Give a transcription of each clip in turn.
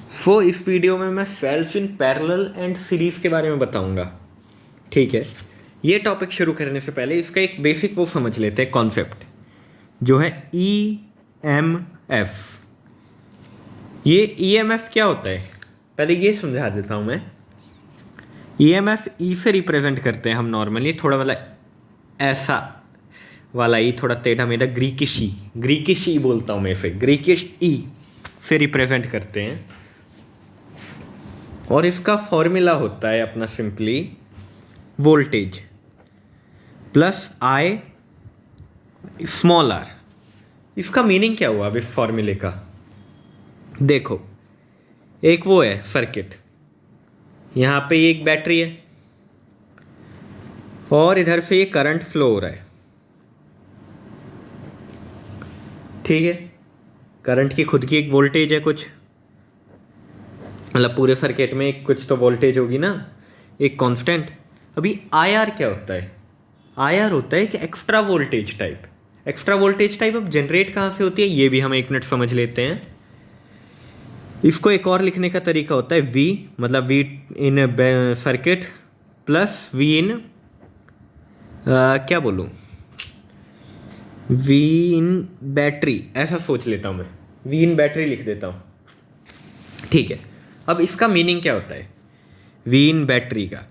इस वीडियो में मैं cells in parallel and series के बारे में बताऊंगा। ठीक है, ये टॉपिक शुरू करने से पहले इसका एक बेसिक वो समझ लेते हैं, कॉन्सेप्ट जो है EMF। ये EMF क्या होता है, पहले ये समझा देता हूँ मैं। EMF ई से रिप्रेजेंट करते हैं हम नॉर्मली, थोड़ा मतलब ऐसा वाला ई, थोड़ा टेढ़ा मेढ़ा, ग्रीकिश ई बोलता हूँ मैं इसे, ग्रीकिश ई से रिप्रेजेंट करते हैं। और इसका फॉर्मूला होता है अपना simply voltage plus I small R. इसका मीनिंग क्या हुआ अब इस फॉर्मूले का? देखो, एक वो है सर्किट, यहाँ पे एक बैटरी है और इधर से ये करंट फ्लो हो रहा है। ठीक है, करंट की खुद की एक वोल्टेज है, कुछ मतलब पूरे सर्किट में एक कुछ तो वोल्टेज होगी ना, एक कांस्टेंट। अभी IR क्या होता है? IR होता है कि extra voltage type. Extra voltage type अब जनरेट कहाँ से होती है, ये भी हम एक मिनट समझ लेते हैं। इसको एक और लिखने का तरीका होता है V, मतलब V इन सर्किट प्लस V इन क्या बोलूँ, V इन बैटरी, ऐसा सोच लेता हूँ मैं, V इन बैटरी लिख देता हूँ। ठीक है, अब इसका मीनिंग क्या होता है V इन बैटरी का,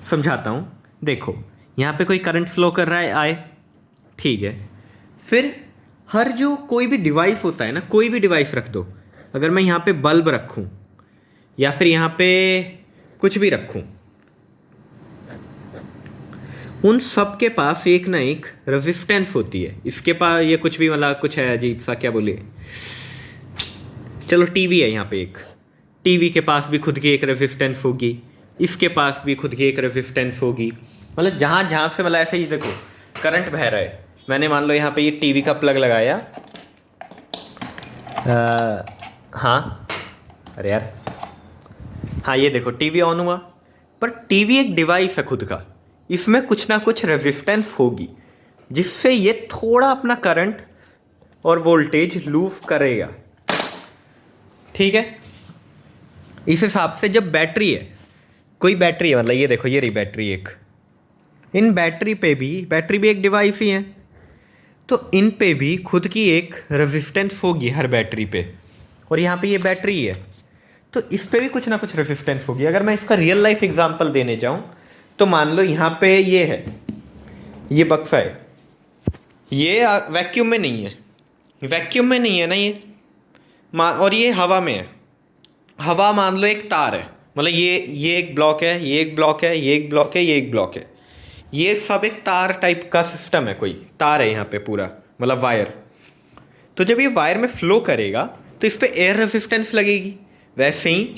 समझाता हूँ। देखो, यहाँ पे कोई करंट फ्लो कर रहा है I, ठीक है। फिर हर जो कोई भी डिवाइस होता है ना, कोई भी डिवाइस रख दो, अगर मैं यहाँ पे बल्ब रखूँ या फिर यहाँ पे कुछ भी रखूँ, उन सब के पास एक ना एक रेजिस्टेंस होती है। इसके पास ये कुछ भी मतलब कुछ है अजीब सा, क्या बोले, चलो टीवी है, यहाँ पे एक टीवी के पास भी खुद की एक रेजिस्टेंस होगी, इसके पास भी खुद की एक रेजिस्टेंस होगी। मतलब जहाँ जहाँ से मतलब ऐसे ही देखो करंट बह रहा है, मैंने मान लो यहाँ पे ये टीवी का प्लग लगाया, हाँ अरे यार, हाँ ये देखो टीवी ऑन हुआ, पर टीवी एक डिवाइस है खुद का, इसमें कुछ ना कुछ रेजिस्टेंस होगी जिससे ये थोड़ा अपना करंट और वोल्टेज लूज करेगा। ठीक है, इस हिसाब से जब बैटरी है, कोई बैटरी है, मतलब ये देखो ये रही बैटरी एक, इन बैटरी पे भी, बैटरी भी एक डिवाइस ही है, तो इन पे भी खुद की एक रेजिस्टेंस होगी हर बैटरी पे, और यहाँ पे ये बैटरी है तो इस पे भी कुछ ना कुछ रेजिस्टेंस होगी। अगर मैं इसका रियल लाइफ एग्जांपल देने जाऊँ तो मान लो यहाँ पे ये है, ये बक्सा है, ये वैक्यूम में नहीं है, वैक्यूम में नहीं है ना ये, और ये हवा में है। हवा मान लो एक तार है, मतलब ये एक ब्लॉक है, ये एक ब्लॉक है, ये एक ब्लॉक है, ये एक ब्लॉक है, ये सब एक तार टाइप का सिस्टम है, कोई तार है यहाँ पे पूरा, मतलब वायर। तो जब ये वायर में फ्लो करेगा तो इस पर एयर रेजिस्टेंस लगेगी। वैसे ही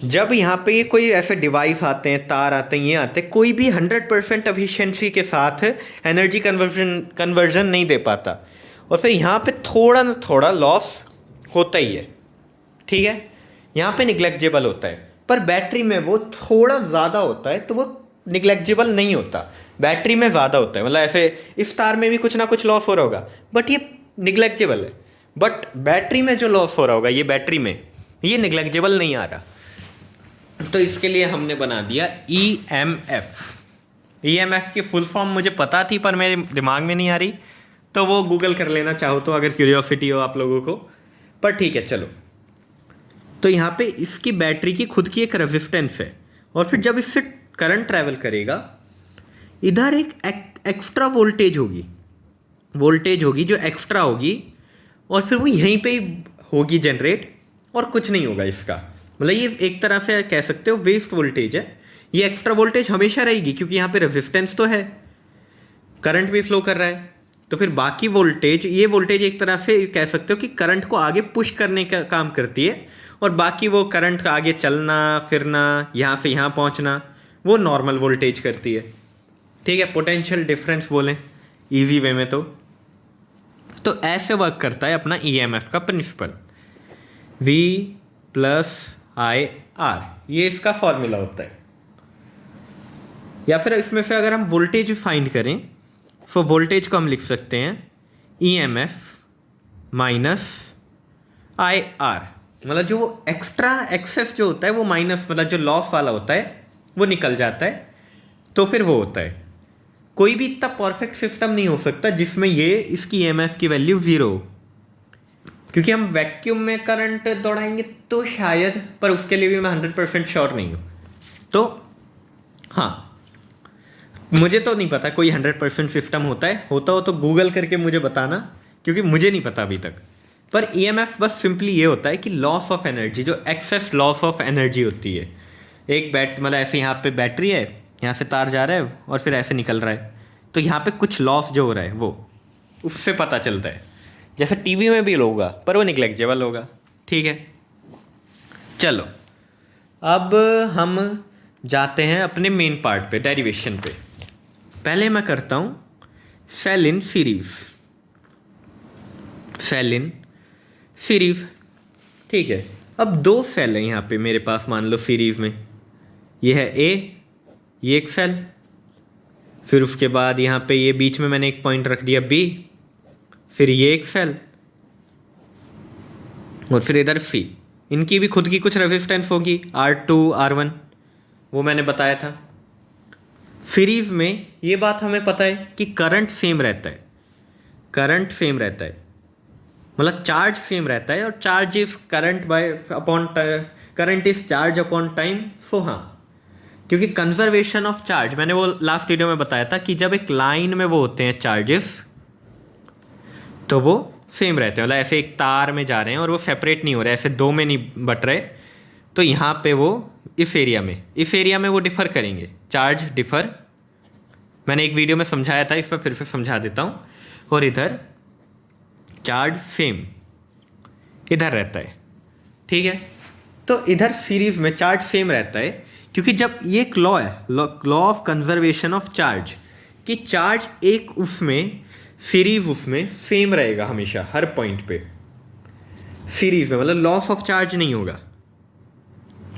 जब यहाँ पे ये कोई ऐसे डिवाइस आते हैं, तार आते हैं, ये आते हैं, कोई भी 100% एफिशिएंसी के साथ एनर्जी कन्वर्जन नहीं दे पाता, और फिर यहाँ पे थोड़ा ना थोड़ा लॉस होता ही है। ठीक है, यहाँ पे निग्लेक्टेबल होता है, पर बैटरी में वो थोड़ा ज़्यादा होता है, तो वो निग्लेक्टेबल नहीं होता, बैटरी में ज़्यादा होता है। मतलब ऐसे इस तार में भी कुछ ना कुछ लॉस हो रहा होगा, बट ये निग्लेक्टेबल है। बट बैटरी में जो लॉस हो रहा होगा, ये बैटरी में, ये निग्लेक्टेबल नहीं आ रहा। तो इसके लिए हमने बना दिया EMF। EMF की फुल फॉर्म मुझे पता थी पर मेरे दिमाग में नहीं आ रही, तो वो गूगल कर लेना चाहो तो, अगर क्यूरियोसिटी हो आप लोगों को। पर ठीक है चलो, तो यहाँ पे इसकी बैटरी की खुद की एक रेजिस्टेंस है, और फिर जब इससे करंट ट्रैवल करेगा, इधर एक एक्स्ट्रा वोल्टेज होगी जो एक्स्ट्रा होगी, और फिर वो यहीं पे होगी जनरेट, और कुछ नहीं होगा इसका। मतलब ये एक तरह से कह सकते हो वेस्ट वोल्टेज है। ये एक्स्ट्रा वोल्टेज हमेशा रहेगी क्योंकि यहाँ पे रेजिस्टेंस तो है, करंट भी फ्लो कर रहा है, तो फिर बाकी वोल्टेज, ये वोल्टेज एक तरह से कह सकते हो कि करंट को आगे पुश करने का काम करती है, और बाकी वो करंट का आगे चलना फिरना, यहाँ से यहाँ पहुँचना, वो नॉर्मल वोल्टेज करती है। ठीक है, पोटेंशियल डिफरेंस बोलें ईजी वे में तो ऐसे वर्क करता है अपना EMF का प्रिंसिपल, V प्लस IR, ये इसका फॉर्मूला होता है। या फिर इसमें से अगर हम वोल्टेज फाइंड करें, सो वोल्टेज को हम लिख सकते हैं EMF माइनस IR। मतलब जो एक्स्ट्रा एक्सेस जो होता है वो माइनस, मतलब जो लॉस वाला होता है वो निकल जाता है, तो फिर वो होता है। कोई भी इतना परफेक्ट सिस्टम नहीं हो सकता जिसमें ये इसकी ईएमएफ की वैल्यू ज़ीरो हो, क्योंकि हम वैक्यूम में करंट दौड़ाएंगे तो शायद, पर उसके लिए भी मैं 100% श्योर नहीं हूँ। तो हाँ, मुझे तो नहीं पता कोई 100% सिस्टम होता है, होता हो तो गूगल करके मुझे बताना, क्योंकि मुझे नहीं पता अभी तक। पर ईएमएफ बस सिंपली ये होता है कि लॉस ऑफ एनर्जी, जो एक्सेस लॉस ऑफ एनर्जी होती है। एक मतलब ऐसे यहाँ पे बैटरी है, यहाँ से तार जा रहा है और फिर ऐसे निकल रहा है, तो यहाँ पे कुछ लॉस जो हो रहा है वो उससे पता चलता है। जैसे टीवी में भी होगा पर वो निग्लेक्जेबल होगा। ठीक है, चलो अब हम जाते हैं अपने मेन पार्ट पे, डेरिवेशन पे। पहले मैं करता हूँ cell in series, cell in series. ठीक है, अब दो सेल है यहाँ पे मेरे पास, मान लो सीरीज में, ये है ए, ये एक सेल, फिर उसके बाद यहाँ पे ये बीच में मैंने एक पॉइंट रख दिया बी, फिर ये एक सेल, और फिर इधर सी। इनकी भी खुद की कुछ रेजिस्टेंस होगी, R2 R1, वो मैंने बताया था। सीरीज में ये बात हमें पता है कि करंट सेम रहता है, करंट सेम रहता है, मतलब चार्ज सेम रहता है, और charge is current by upon, current is charge upon time. So हाँ, क्योंकि कंजर्वेशन ऑफ चार्ज, मैंने वो लास्ट वीडियो में बताया था कि जब एक लाइन में वो होते हैं चार्जेस तो वो सेम रहते हैं, मतलब ऐसे एक तार में जा रहे हैं और वो सेपरेट नहीं हो रहे, ऐसे दो में नहीं बट रहे, तो यहाँ पे वो इस एरिया में वो डिफ़र करेंगे, चार्ज डिफ़र। मैंने एक वीडियो में समझाया था, इसमें फिर से समझा देता हूँ। और इधर चार्ज सेम इधर रहता है। ठीक है, तो इधर सीरीज में चार्ज सेम रहता है, क्योंकि जब ये एक लॉ है, law of conservation of charge, कि चार्ज एक उसमें सीरीज उसमें सेम रहेगा हमेशा हर पॉइंट पे। सीरीज में मतलब लॉस ऑफ चार्ज नहीं होगा,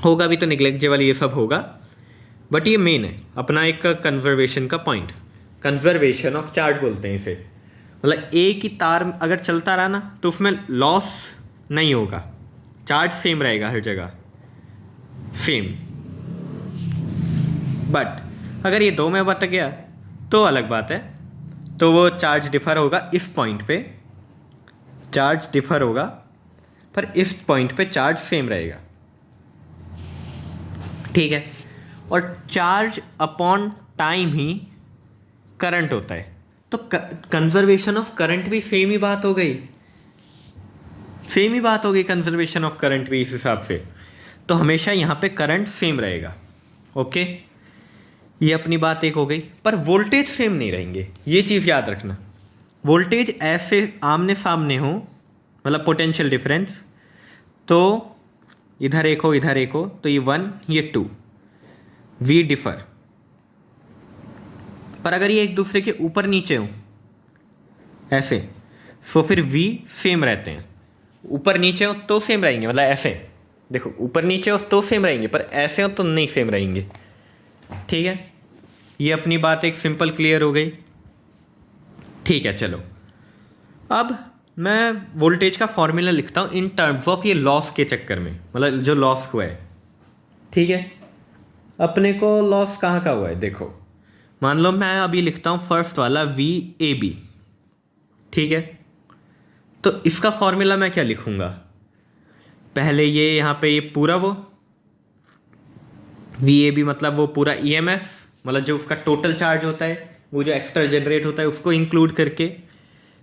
होगा भी तो निग्लेक्जेबल ये सब होगा, बट ये मेन है अपना एक कंजर्वेशन का पॉइंट, कंजर्वेशन ऑफ चार्ज बोलते हैं इसे। मतलब एक ही तार अगर चलता रहा ना तो उसमें लॉस नहीं होगा, चार्ज सेम रहेगा हर जगह, सेम। बट अगर ये दो में बट गया तो अलग बात है, तो वो चार्ज डिफ़र होगा इस पॉइंट पे, चार्ज डिफ़र होगा, पर इस पॉइंट पे चार्ज सेम रहेगा। ठीक है, और चार्ज अपॉन टाइम ही करंट होता है, तो कंजर्वेशन ऑफ करंट भी सेम ही बात हो गई, सेम ही बात हो गई कंजर्वेशन ऑफ करंट भी इस हिसाब से। तो हमेशा यहाँ पे करंट सेम रहेगा। ओके, ये अपनी बात एक हो गई, पर वोल्टेज सेम नहीं रहेंगे, ये चीज़ याद रखना। वोल्टेज ऐसे आमने सामने हो, मतलब पोटेंशियल डिफरेंस, तो इधर एक हो इधर एक हो, तो ये 1 ये 2, वी डिफर। पर अगर ये एक दूसरे के ऊपर नीचे हो ऐसे, सो फिर वी सेम रहते हैं। ऊपर नीचे हो तो सेम रहेंगे, मतलब ऐसे देखो, ऊपर नीचे हो तो सेम रहेंगे, पर ऐसे हो तो नहीं सेम रहेंगे। ठीक है, ये अपनी बात एक सिंपल क्लियर हो गई। ठीक है, चलो अब मैं वोल्टेज का फॉर्मूला लिखता हूँ इन टर्म्स ऑफ ये लॉस के चक्कर में, मतलब जो लॉस हुआ है। ठीक है, अपने को लॉस कहाँ का हुआ है, देखो मान लो मैं अभी लिखता हूँ फर्स्ट वाला VAB। ठीक है, तो इसका फॉर्मूला मैं क्या लिखूँगा, पहले ये यहाँ पे ये पूरा वो VAB मतलब वो पूरा EMF, मतलब जो उसका टोटल चार्ज होता है, वो जो एक्स्ट्रा जनरेट होता है उसको इंक्लूड करके,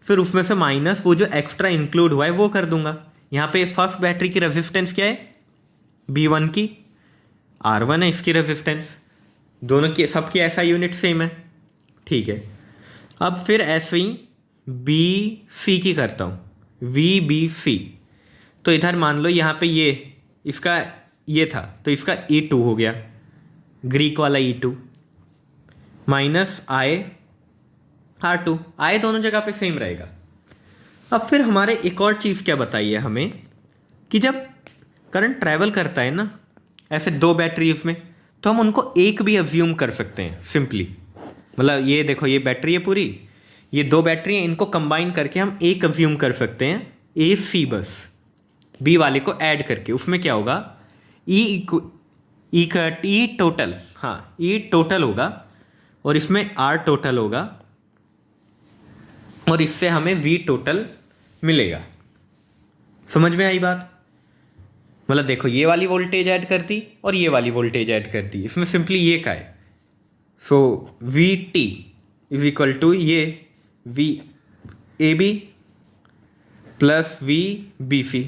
फिर उसमें से माइनस वो जो एक्स्ट्रा इंक्लूड हुआ है वो कर दूंगा। यहाँ पे फर्स्ट बैटरी की रेजिस्टेंस क्या है, B1 की, R1 है इसकी रेजिस्टेंस, दोनों की सबकी ऐसा यूनिट सेम है। ठीक है, अब फिर ऐसे ही BC की करता हूँ, VBC। तो इधर मान लो यहाँ पे ये इसका ये था, तो इसका E2 हो गया, ग्रीक वाला E2, माइनस R2, दोनों जगह पे सेम रहेगा। अब फिर हमारे एक और चीज़ क्या बताइए हमें, कि जब करंट ट्रैवल करता है ना ऐसे दो बैटरीज में, तो हम उनको एक भी अज्यूम कर सकते हैं सिंपली। मतलब ये देखो, ये बैटरी है पूरी, ये दो बैटरी हैं, इनको कंबाइन करके हम एक अज्यूम कर सकते हैं AC बस, बी वाले को ऐड करके, उसमें क्या होगा, ई टोटल, हाँ ई टोटल होगा और इसमें आर टोटल होगा और इससे हमें वी टोटल मिलेगा। समझ में आई बात? मतलब देखो ये वाली वोल्टेज ऐड कर दी और ये वाली वोल्टेज ऐड कर दी, इसमें सिंपली ये का है। So V T is equal to ये V A B plus V B C,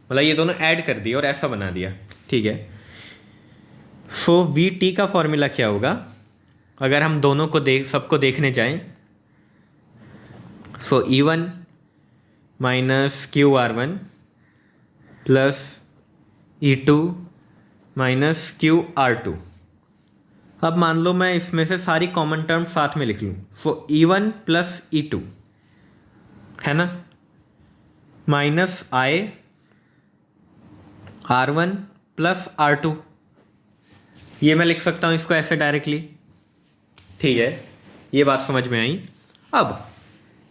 मतलब ये दोनों ऐड कर दिए और ऐसा बना दिया, ठीक है। सो वी टी का फॉर्मूला क्या होगा अगर हम दोनों को सबको देखने जाएं? So E one minus Q R one plus E two minus Q R two. अब मान लो मैं इसमें से सारी कॉमन टर्म साथ में लिख लूँ, so E one plus E two है ना, minus I R one plus R two, ये मैं लिख सकता हूँ इसको ऐसे डायरेक्टली, ठीक है। ये बात समझ में आई। अब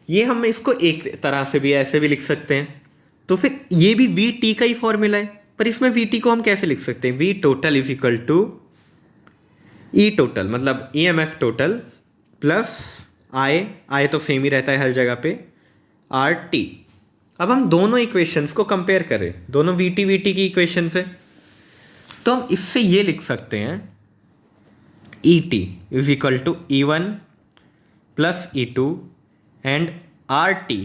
ये हम इसको एक तरह से भी ऐसे भी लिख सकते हैं, तो फिर ये भी वी टी का ही फॉर्मूला है, पर इसमें वी टी को हम कैसे लिख सकते हैं? V total is equal to E total, मतलब E M F total plus I तो सेम ही रहता है हर जगह पे, आर टी। अब हम दोनों इक्वेशंस को कंपेयर करें, दोनों वी टी की इक्वेशन से, तो हम इससे ये लिख सकते हैं E T is equal to E one plus E two and R T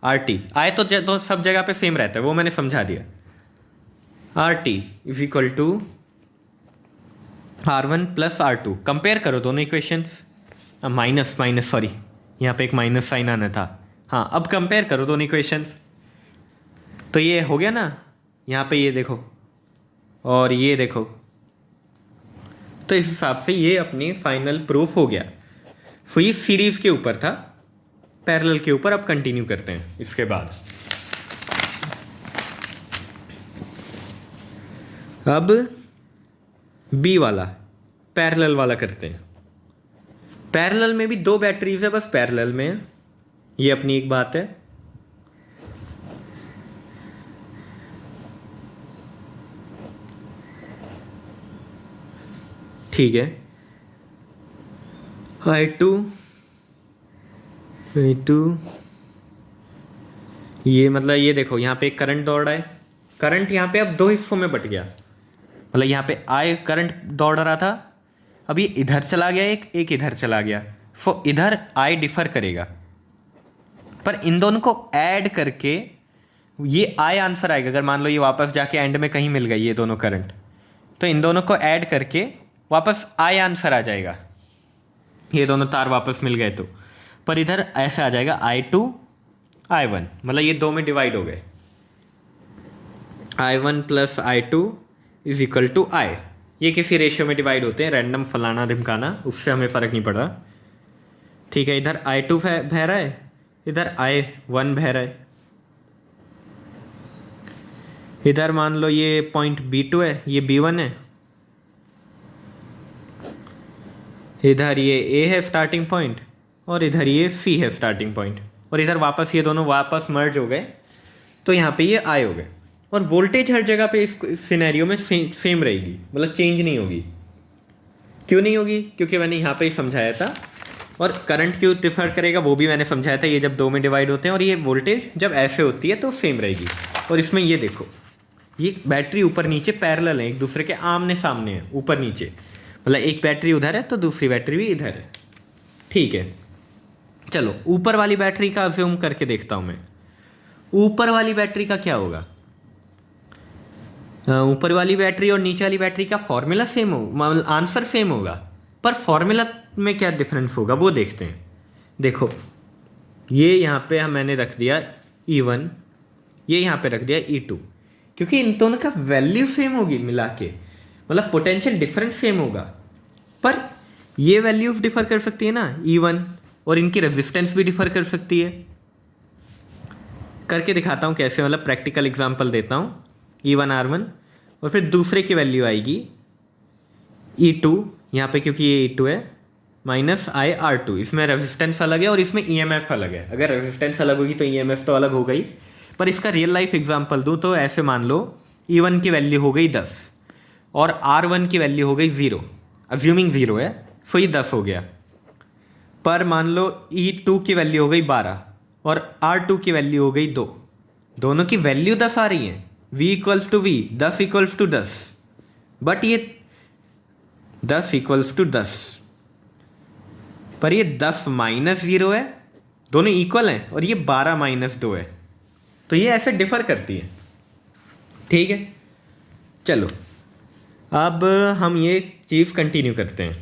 I तो सब जगह पे सेम रहता है, वो मैंने समझा दिया। R T is equal to R one plus R two, compare करो दोनों इक्वेशंस, माइनस सॉरी यहाँ पे एक माइनस साइन आना था, हाँ अब कंपेयर करो दोनों इक्वेशंस, तो ये हो गया ना, यहाँ पे ये देखो और ये देखो, तो इस हिसाब से ये अपनी फाइनल प्रूफ हो गया। सो ये सीरीज़ के ऊपर था, पैरेलल के ऊपर अब कंटिन्यू करते हैं इसके बाद। अब बी वाला पैरेलल वाला करते हैं। पैरेलल में भी दो बैटरीज है, बस पैरेलल में है, ये अपनी एक बात है। ठीक है, I2 ये मतलब ये देखो यहाँ पे एक करंट दौड़ रहा है, करंट यहाँ पे अब दो हिस्सों में बट गया, मतलब यहाँ पे आई करंट दौड़ रहा था, अब ये इधर चला गया, एक इधर चला गया। सो इधर आई डिफर करेगा, पर इन दोनों को ऐड करके ये आई आंसर आएगा। अगर मान लो ये वापस जाके एंड में कहीं मिल गई ये दोनों करंट, तो इन दोनों को ऐड करके वापस आई आंसर आ जाएगा, ये दोनों तार वापस मिल गए तो। पर इधर ऐसे आ जाएगा I2 I1, मतलब ये दो में डिवाइड हो गए, I1 plus I2 is equal to I, ये किसी रेशियो में डिवाइड होते हैं, रैंडम फलाना ढिमकाना, उससे हमें फ़र्क नहीं पड़ रहा। ठीक है, इधर I2 बह रहा है, इधर I1 बह रहा है, इधर मान लो ये पॉइंट B2 है, ये B1 है, इधर ये A है स्टार्टिंग पॉइंट और इधर ये C है स्टार्टिंग पॉइंट, और इधर वापस ये दोनों वापस मर्ज हो गए, तो यहाँ पे ये I हो गए। और वोल्टेज हर जगह पे इस सिनेरियो में सेम रहेगी, मतलब चेंज नहीं होगी। क्यों नहीं होगी? क्योंकि मैंने यहाँ पे ही समझाया था, और करंट क्यों डिफर करेगा वो भी मैंने समझाया था। ये जब दो में डिवाइड होते हैं और ये वोल्टेज जब ऐसे होती है तो सेम रहेगी। और इसमें ये देखो, ये बैटरी ऊपर नीचे पैरेलल है, एक दूसरे के आमने सामने है, ऊपर नीचे, मतलब एक बैटरी उधर है तो दूसरी बैटरी भी इधर है। ठीक है, चलो ऊपर वाली बैटरी का ज़ूम करके देखता हूँ मैं। ऊपर वाली बैटरी का क्या होगा? ऊपर वाली बैटरी और नीचे वाली बैटरी का फॉर्मूला सेम हो, मतलब आंसर सेम होगा, पर फॉर्मूला में क्या डिफरेंस होगा वो देखते हैं। देखो ये यहाँ पे मैंने रख दिया E1, ये यहाँ पे रख दिया E2, क्योंकि इन दोनों का वैल्यू सेम होगी मिला के, मतलब पोटेंशियल डिफरेंस सेम होगा, पर ये वैल्यूज डिफर कर सकती है ना E1, और इनकी रेजिस्टेंस भी डिफर कर सकती है। करके दिखाता हूँ कैसे, मतलब प्रैक्टिकल एग्जांपल देता हूँ। E1 R1 और फिर दूसरे की वैल्यू आएगी E2, यहाँ पे क्योंकि ये E2 है, माइनस I R2, इसमें रेजिस्टेंस अलग है और इसमें EMF अलग है। अगर रेजिस्टेंस अलग होगी तो EMF तो अलग हो गई, पर इसका रियल लाइफ एग्जांपल दूँ तो ऐसे मान लो E1 की वैल्यू हो गई 10 और R1 की वैल्यू हो गई 0, अज्यूमिंग 0 है, सो ये 10 हो गया। पर मान लो E2 की वैल्यू हो गई 12 और R2 की वैल्यू हो गई 2, दोनों की वैल्यू 10 आ रही है, V equals to V, 10 equals to 10, but ये 10 इक्वल्स टू 10, पर ये 10 माइनस 0 है, दोनों इक्वल हैं, और ये 12 माइनस 2 है, तो ये ऐसे डिफर करती है। ठीक है, चलो अब हम ये चीज़ कंटिन्यू करते हैं।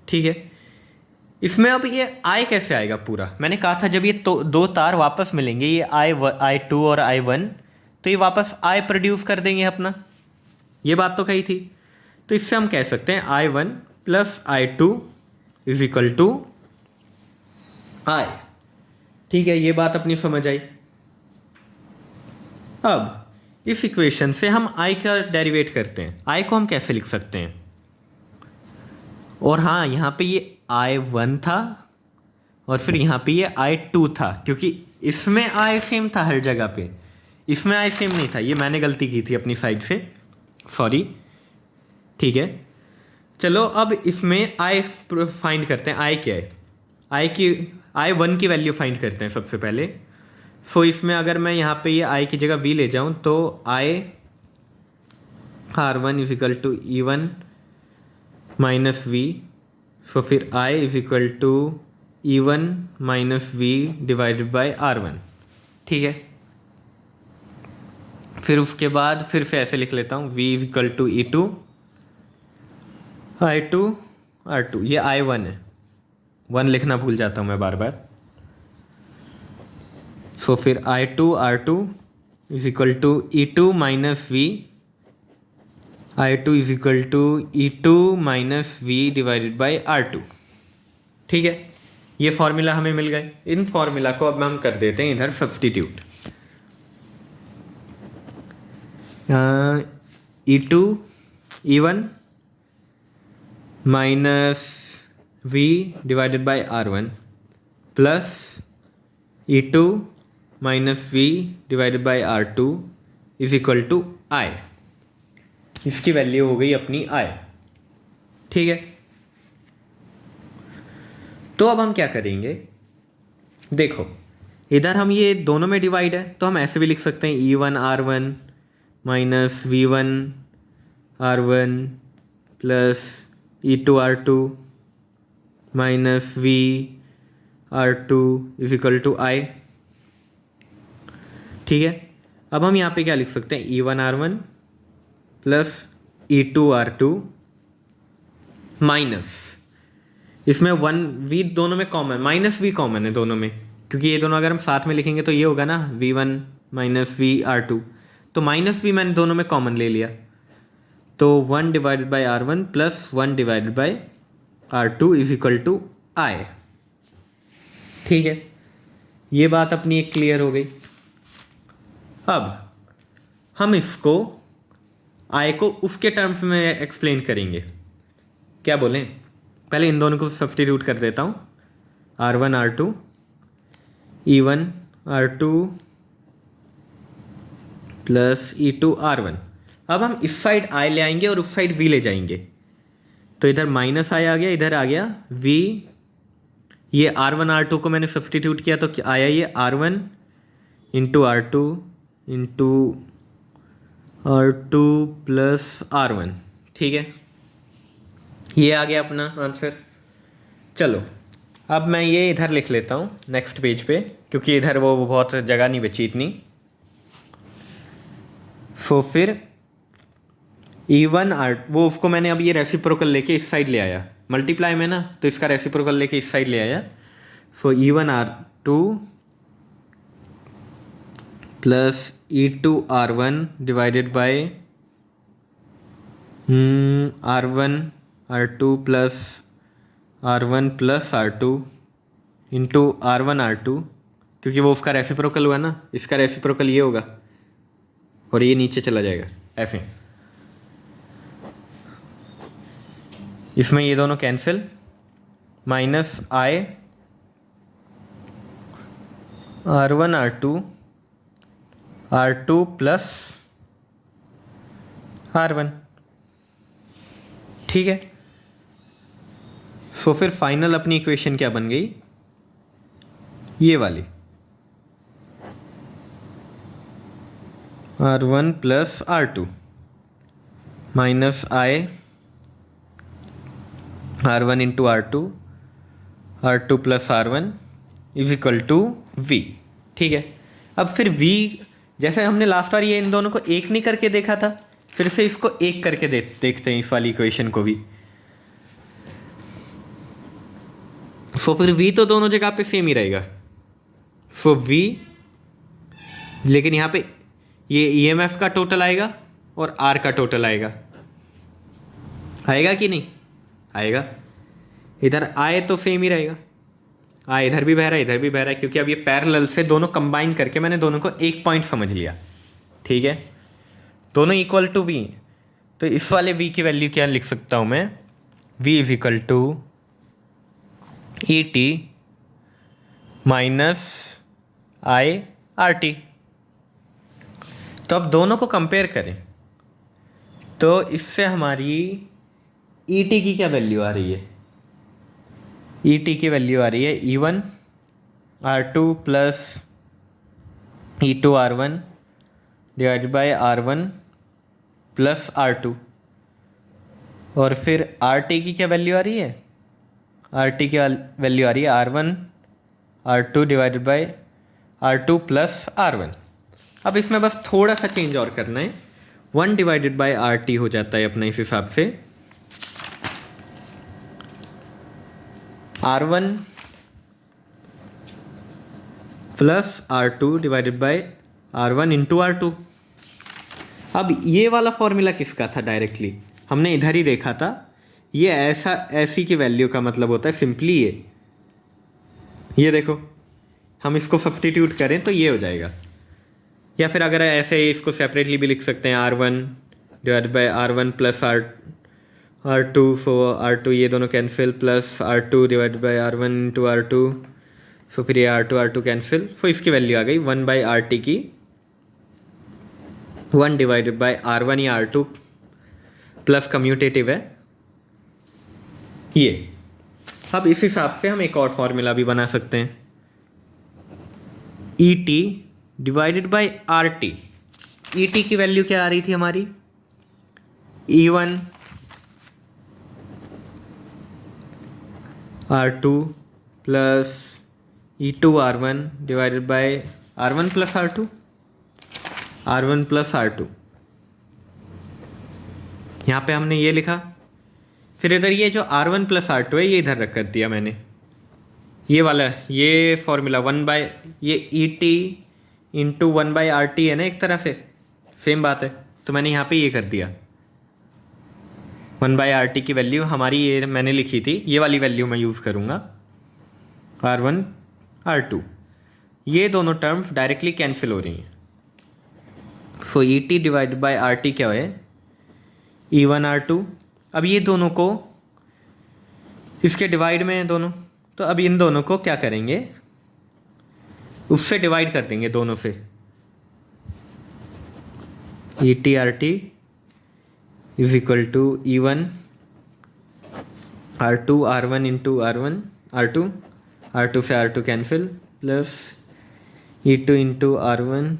ठीक है, इसमें अब ये आई कैसे आएगा पूरा, मैंने कहा था जब ये तो दो तार वापस मिलेंगे, ये I2 और I1, तो ये वापस आई प्रोड्यूस कर देंगे अपना, ये बात तो कही थी। तो इससे हम कह सकते हैं I1 plus I2 is equal to I. ठीक है, ये बात अपनी समझ आई। अब इस इक्वेशन से हम आई का डेरिवेट करते हैं, आई को हम कैसे लिख सकते हैं, और हाँ यहाँ पे ये I1 था और फिर यहाँ पे ये I2 था, क्योंकि इसमें आई सेम था हर जगह पे, इसमें आई सेम नहीं था, ये मैंने गलती की थी अपनी साइड से, सॉरी। ठीक है, चलो अब इसमें आई फाइंड करते हैं, आई क्या है, I1 की वैल्यू फाइंड करते हैं सबसे पहले। सो इसमें अगर मैं यहाँ पे ये आई की जगह V ले जाऊँ तो R1 is equal to E1 minus V, so फिर I is equal to E1 minus V divided by R1। ठीक है, फिर उसके बाद फिर से ऐसे लिख लेता हूँ, V is equal to E2 I2 R2, ये I1 है, 1 लिखना भूल जाता हूँ मैं बार बार। सो फिर I2 R2 is equal to E2 minus V, I2 is equal to E2 minus V divided by R2। ठीक है, ये फॉर्मूला हमें मिल गए। इन फॉर्मूला को अब हम कर देते हैं इधर substitute. E2 E1 minus V divided by R1 plus E2 minus V divided by R2 is equal to I। इसकी वैल्यू हो गई अपनी I। ठीक है, तो अब हम क्या करेंगे, देखो इधर हम ये दोनों में डिवाइड है, तो हम ऐसे भी लिख सकते हैं E1 R1 minus V1 R1 plus E2 R2 minus V R2 is equal to I। ठीक है, अब हम यहाँ पे क्या लिख सकते हैं, E1 R1 plus E2 R2 minus, इसमें 1 V दोनों में कॉमन, माइनस V कॉमन है दोनों में, क्योंकि ये दोनों अगर हम साथ में लिखेंगे तो ये होगा ना V1 माइनस V R2, तो माइनस V मैंने दोनों में कॉमन ले लिया, तो 1 divided by R1 plus 1 divided by R2 is equal to I। ठीक है, ये बात अपनी एक क्लियर हो गई। अब हम इसको I को उसके टर्म्स में एक्सप्लेन करेंगे, क्या बोलें, पहले इन दोनों को सब्स्टिट्यूट कर देता हूँ, R1 R2 E1 R2 plus E2 R1। अब हम इस साइड I ले आएंगे और उस साइड V ले जाएंगे, तो इधर माइनस I आ गया, इधर आ गया V, ये R1 R2 को मैंने सब्स्टिट्यूट किया तो आया ये R1 into R2 into R2 plus R1। ठीक है, ये आ गया अपना आंसर। चलो अब मैं ये इधर लिख लेता हूँ नेक्स्ट पेज पे, क्योंकि इधर वो बहुत जगह नहीं बची इतनी। सो फिर E1 R, वो उसको मैंने अब ये रेसिप्रोकल लेके इस साइड ले आया, मल्टीप्लाई में ना, तो इसका रेसिप्रोकल लेके इस साइड ले आया। सो E1 R2 plus E2 R1 divided by R1 R2 plus R1 plus R2 into R1 R2, क्योंकि वो उसका रेसिप्रोकल हुआ ना, इसका रेसिप्रोकल ये होगा और ये नीचे चला जाएगा ऐसे, इसमें ये दोनों cancel, minus I R1 R2 R2 plus R1, ठीक है। सो फिर फाइनल अपनी इक्वेशन क्या बन गई, ये वाली, R1 plus R2 minus I R1 into R2 plus R1 is equal to V, ठीक है। अब फिर V, जैसे हमने लास्ट बार ये इन दोनों को एक नहीं करके देखा था, फिर से इसको एक करके देखते हैं इस वाली इक्वेशन को भी। सो फिर V तो दोनों जगह पे सेम ही रहेगा। सो V, लेकिन यहाँ पे ये EMF का टोटल आएगा और R का टोटल आएगा कि नहीं आएगा। इधर आए तो सेम ही रहेगा, इधर भी बह रहा है इधर भी बह रहा है, क्योंकि अब ये पैरेलल से दोनों कंबाइन करके मैंने दोनों को एक पॉइंट समझ लिया, ठीक है। दोनों इक्वल टू V, तो इस वाले V की वैल्यू क्या लिख सकता हूँ मैं, V is equal to ET minus IRT। तो अब दोनों को कंपेयर करें तो इससे हमारी ET की क्या वैल्यू आ रही है, ET की वैल्यू आ रही है E1 R2 plus E2 R1 divide by R1 plus R2, और फिर RT की क्या वैल्यू आ रही है, RT की वैल्यू आ रही है R1 R2 divided by R2 plus R1। अब इसमें बस थोड़ा सा चेंज और करना है, 1 डिवाइडेड बाय RT हो जाता है अपना इस हिसाब से R1 plus R2 divided by R1 into R2। अब ये वाला फॉर्मूला किसका था, डायरेक्टली हमने इधर ही देखा था, ये ऐसी की वैल्यू का मतलब होता है सिंपली ये देखो, हम इसको सब्सटीट्यूट करें तो ये हो जाएगा, या फिर अगर ऐसे इसको सेपरेटली भी लिख सकते हैं R1 divide by R1 plus R2, so R2 ये दोनों cancel, plus R2 divide by R1 into R2, सो फिर ये R2 कैंसिल, सो इसकी वैल्यू आ गई 1 बाई RT की 1 डिवाइडेड बाय R1 या R2 प्लस कम्यूटेटिव है ये। अब इस हिसाब से हम एक और फॉर्मूला भी बना सकते हैं, ET divided by RT। ET की वैल्यू क्या आ रही थी हमारी, E1 R2 plus E2 R1 divided by R1 plus R2, यहाँ पे हमने ये लिखा, फिर इधर ये जो R1 प्लस R2 है ये इधर रख कर दिया मैंने, ये वाला ये फॉर्मूला 1 बाय ये ET इंटू 1 बाई RT है ना, एक तरह से सेम बात है, तो मैंने यहाँ पे ये कर दिया 1 बाई RT की वैल्यू हमारी ये मैंने लिखी थी, ये वाली वैल्यू मैं यूज़ करूँगा R1 R2, ये दोनों टर्म्स डायरेक्टली कैंसिल हो रही हैं। सो ET डिवाइड बाय RT क्या है, E1 R2। अब ये दोनों को इसके डिवाइड में है दोनों, तो अब इन दोनों को क्या करेंगे, उससे डिवाइड कर देंगे दोनों से, ET RT is equal to E1 R2 R1 into R2 से R2 cancel, plus E2 into R1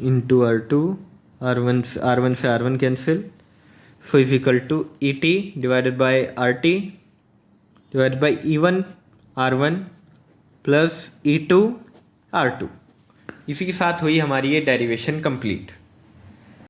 into R1 से R1 cancel, so is equal to ET divided by RT divided by E1 R1 plus E2 R2। इसी के साथ हुई हमारी ये derivation complete.